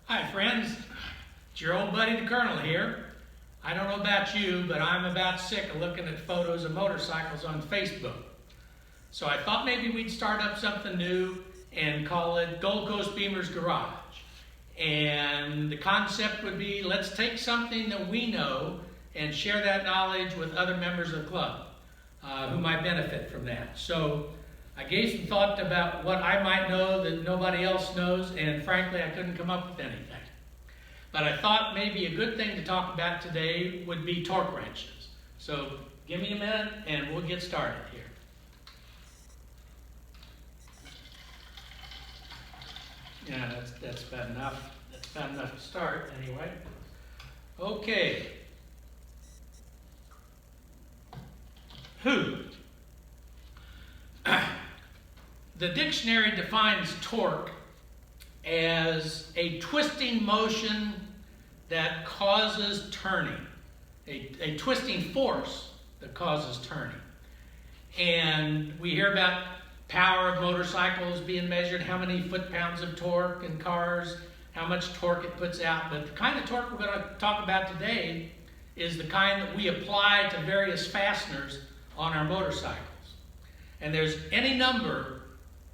Hi friends, it's your old buddy the Colonel here. I don't know about you, but I'm about sick of looking at photos of motorcycles on Facebook. So I thought maybe we'd start up something new and call it Gold Coast Beamer's Garage. And the concept would be, let's take something that we know and share that knowledge with other members of the club who might benefit from that. So I gave some thought about what I might know that nobody else knows, and frankly, I couldn't come up with anything. But I thought maybe a good thing to talk about today would be torque wrenches. So give me a minute and we'll get started here. Yeah, that's about enough. That's about enough to start anyway. Okay. The dictionary defines torque as a twisting motion that causes turning, a twisting force that causes turning. And we hear about power of motorcycles being measured, how many foot-pounds of torque in cars, how much torque it puts out. But the kind of torque we're going to talk about today is the kind that we apply to various fasteners on our motorcycles. And there's any number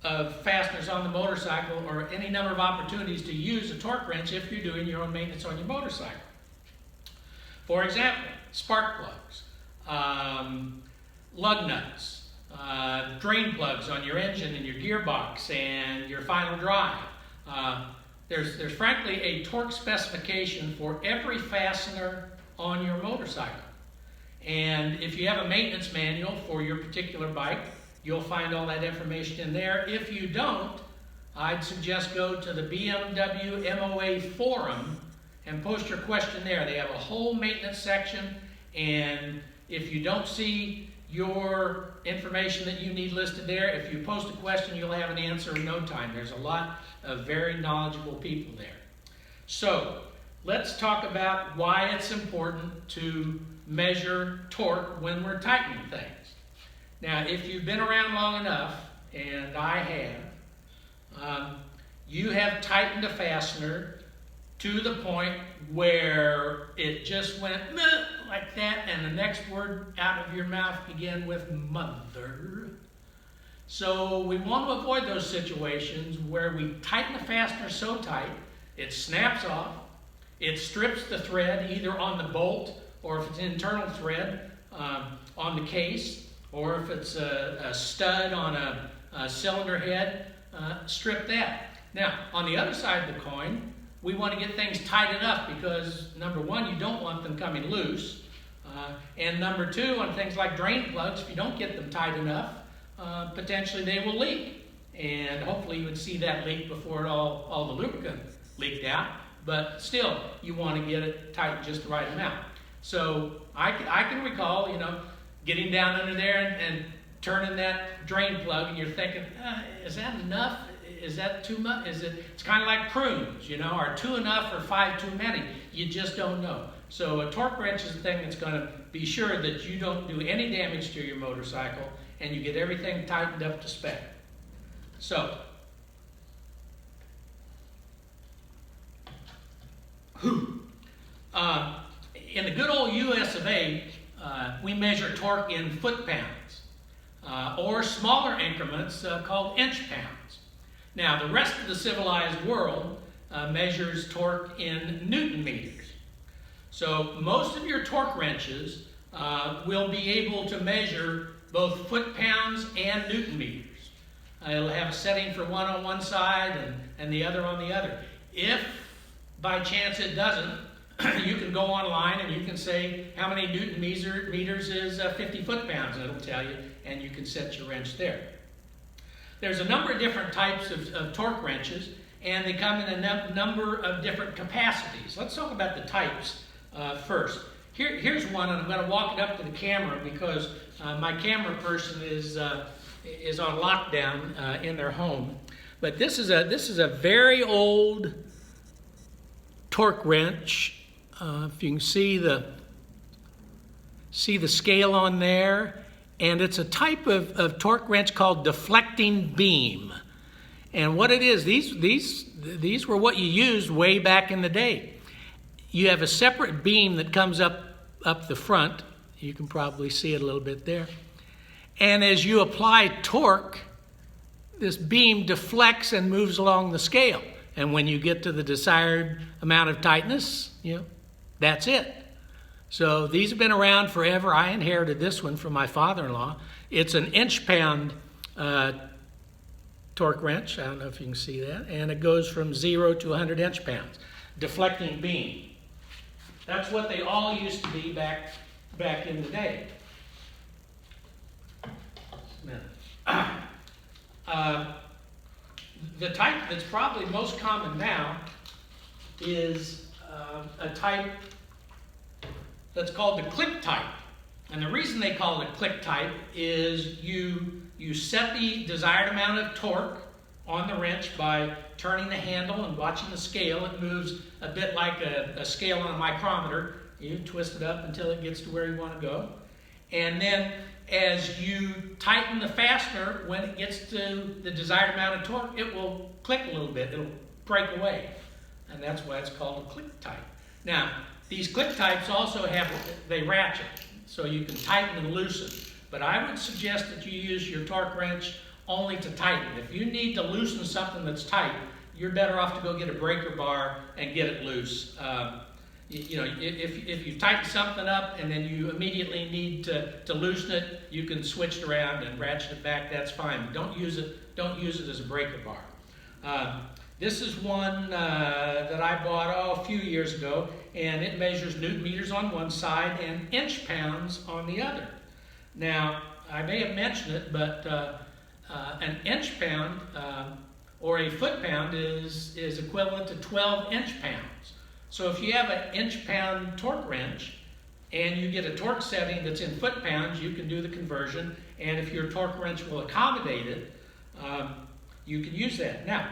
of fasteners on the motorcycle or any number of opportunities to use a torque wrench if you're doing your own maintenance on your motorcycle. For example, spark plugs, lug nuts, drain plugs on your engine and your gearbox and your final drive. There's frankly a torque specification for every fastener on your motorcycle. And if you have a maintenance manual for your particular bike, you'll find all that information in there. If you don't, I'd suggest go to the BMW MOA forum and post your question there. They have a whole maintenance section, and if you don't see your information that you need listed there, if you post a question, you'll have an answer in no time. There's a lot of very knowledgeable people there. So let's talk about why it's important to measure torque when we're tightening things. Now, if you've been around long enough, and I have, you have tightened a fastener to the point where it just went like that, and the next word out of your mouth began with mother. So we want to avoid those situations where we tighten the fastener so tight, it snaps off, it strips the thread either on the bolt, or if it's an internal thread, on the case, or if it's a stud on a cylinder head, strip that. Now, on the other side of the coin, we want to get things tight enough because, number one, you don't want them coming loose. And number two, on things like drain plugs, if you don't get them tight enough, potentially they will leak. And hopefully you would see that leak before all the lubricant leaked out. But still, you want to get it tight just the right amount. So I can recall, getting down under there and turning that drain plug, and you're thinking, is that enough? Is that too much? It's kind of like prunes, are 2 enough or 5 too many? You just don't know. So a torque wrench is the thing that's going to be sure that you don't do any damage to your motorcycle and you get everything tightened up to spec. So, in the good old US of A, we measure torque in foot-pounds, or smaller increments called inch-pounds. Now, the rest of the civilized world measures torque in Newton-meters. So most of your torque wrenches will be able to measure both foot-pounds and Newton-meters. It'll have a setting for one on one side and the other on the other. If by chance it doesn't, you can go online and you can say how many Newton meters is 50 foot-pounds, and it'll tell you, and you can set your wrench there. There's a number of different types of torque wrenches, and they come in a number of different capacities. Let's talk about the types first. Here's one, and I'm going to walk it up to the camera because my camera person is on lockdown in their home. But this is a very old torque wrench. If you can see the scale on there, and it's a type of torque wrench called deflecting beam. And what it is, these were what you used way back in the day. You have a separate beam that comes up the front. You can probably see it a little bit there. And as you apply torque, this beam deflects and moves along the scale. And when you get to the desired amount of tightness, that's it. So these have been around forever. I inherited this one from my father-in-law. It's an inch-pound torque wrench. I don't know if you can see that. And it goes from 0 to 100 inch-pounds. Deflecting beam. That's what they all used to be back in the day. The type that's probably most common now is a type that's called the click type. And the reason they call it click type is you set the desired amount of torque on the wrench by turning the handle and watching the scale. It moves a bit like a scale on a micrometer. You twist it up until it gets to where you want to go. And then as you tighten the fastener, when it gets to the desired amount of torque, it will click a little bit. It'll break away. And that's why it's called a click type. Now, these click types also they ratchet. So you can tighten and loosen. But I would suggest that you use your torque wrench only to tighten. If you need to loosen something that's tight, you're better off to go get a breaker bar and get it loose. If you tighten something up and then you immediately need to loosen it, you can switch it around and ratchet it back. That's fine. But don't use it as a breaker bar. This is one that I bought a few years ago, and it measures newton meters on one side and inch pounds on the other. Now, I may have mentioned it, but an inch pound or a foot pound is equivalent to 12 inch pounds. So if you have an inch pound torque wrench and you get a torque setting that's in foot pounds, you can do the conversion. And if your torque wrench will accommodate it, you can use that. Now,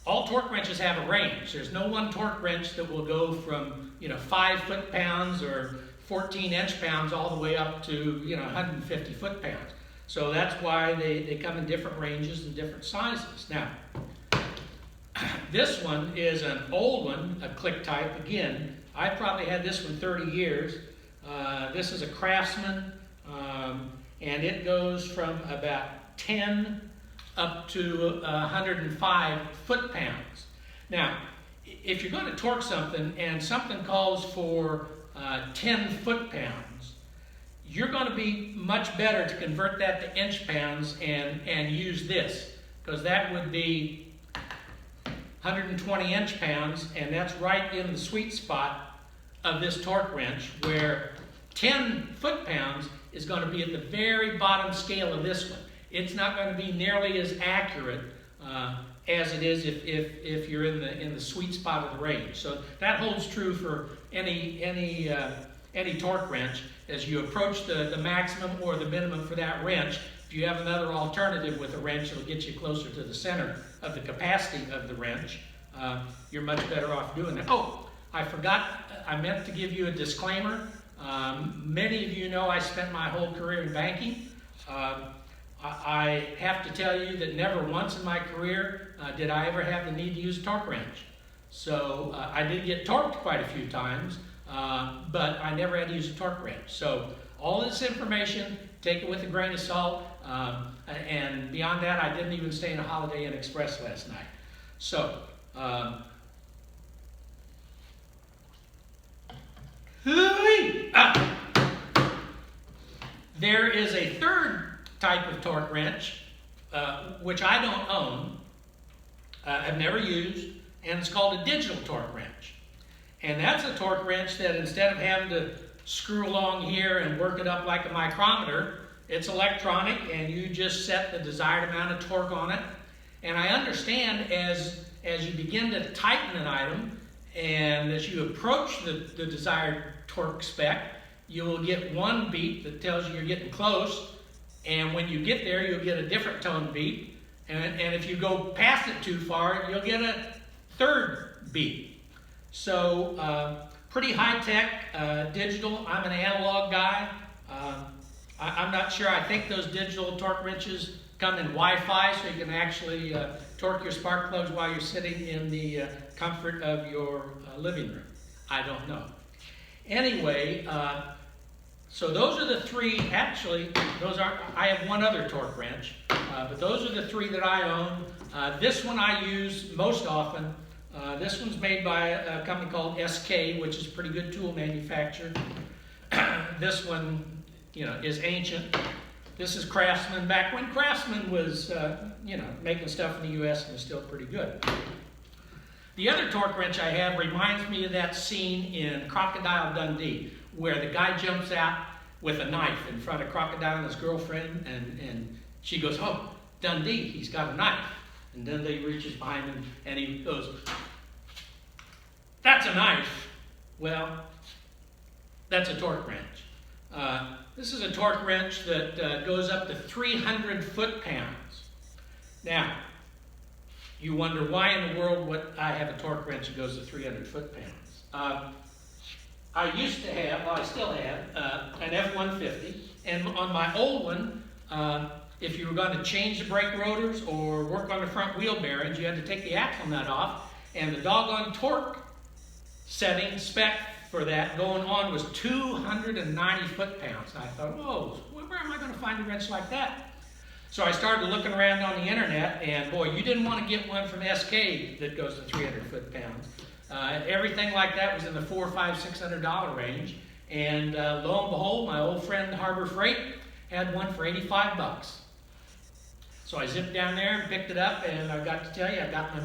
all torque wrenches have a range. There's no one torque wrench that will go from 5 foot pounds or 14 inch pounds all the way up to 150 foot pounds. So that's why they come in different ranges and different sizes. Now, this one is an old one, a click type. Again, I probably had this one 30 years. This is a Craftsman, and it goes from about 10 up to 105 foot-pounds. Now, if you're going to torque something and something calls for 10 foot-pounds, you're going to be much better to convert that to inch-pounds and use this, because that would be 120 inch-pounds, and that's right in the sweet spot of this torque wrench, where 10 foot-pounds is going to be at the very bottom scale of this one. It's not going to be nearly as accurate as it is if you're in the sweet spot of the range. So that holds true for any torque wrench. As you approach the maximum or the minimum for that wrench, if you have another alternative with a wrench, it'll get you closer to the center of the capacity of the wrench. You're much better off doing that. Oh, I forgot. I meant to give you a disclaimer. Many of you know I spent my whole career in banking. I have to tell you that never once in my career did I ever have the need to use a torque wrench. So I did get torqued quite a few times, but I never had to use a torque wrench. So all this information, take it with a grain of salt. And beyond that, I didn't even stay in a Holiday Inn Express last night. So, there is a third type of torque wrench, which I don't own, I've never used, and it's called a digital torque wrench. And that's a torque wrench that instead of having to screw along here and work it up like a micrometer, it's electronic, and you just set the desired amount of torque on it. And I understand as you begin to tighten an item, and as you approach the desired torque spec, you will get one beep that tells you you're getting close, and when you get there, you'll get a different tone beep, and if you go past it too far, you'll get a third beep. So pretty high-tech, digital. I'm an analog guy. I'm not sure. I think those digital torque wrenches come in Wi-Fi, so you can actually torque your spark plugs while you're sitting in the comfort of your living room. I don't know. Anyway, so those are the three. Actually, I have one other torque wrench, but those are the three that I own. This one I use most often. This one's made by a company called SK, which is a pretty good tool manufacturer. This one, is ancient. This is Craftsman. Back when Craftsman was, making stuff in the U.S. and was still pretty good. The other torque wrench I have reminds me of that scene in Crocodile Dundee, where the guy jumps out with a knife in front of Crocodile and his girlfriend, and she goes, "Oh, Dundee, he's got a knife." And Dundee reaches behind him and he goes, "That's a knife." Well, that's a torque wrench. This is a torque wrench that goes up to 300 foot-pounds. Now, you wonder why in the world I have a torque wrench that goes to 300 foot-pounds. I used to have, I still have, an F-150, and on my old one, if you were going to change the brake rotors or work on the front wheel bearings, you had to take the axle nut off, and the doggone torque setting spec for that going on was 290 foot-pounds. I thought, whoa, where am I going to find a wrench like that? So I started looking around on the internet, and boy, you didn't want to get one from SK that goes to 300 foot-pounds. Everything like that was in the $400, $500, $600 range, and lo and behold, my old friend Harbor Freight had one for 85 bucks. So I zipped down there and picked it up, and I've got to tell you, I got my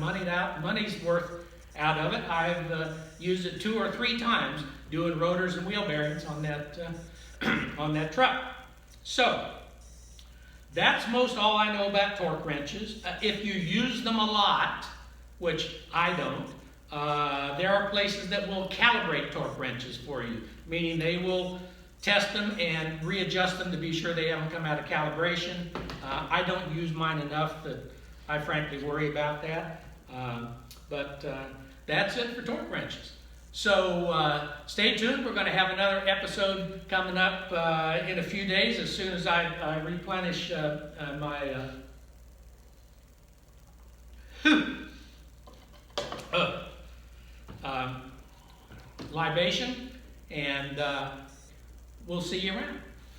money's worth out of it. I've used it 2 or 3 times doing rotors and wheel bearings on that on that truck. So that's most all I know about torque wrenches. If you use them a lot, which I don't, there are places that will calibrate torque wrenches for you, meaning they will test them and readjust them to be sure they haven't come out of calibration. I don't use mine enough that I frankly worry about that. But that's it for torque wrenches. So stay tuned. We're going to have another episode coming up in a few days as soon as I replenish my libation, and we'll see you around.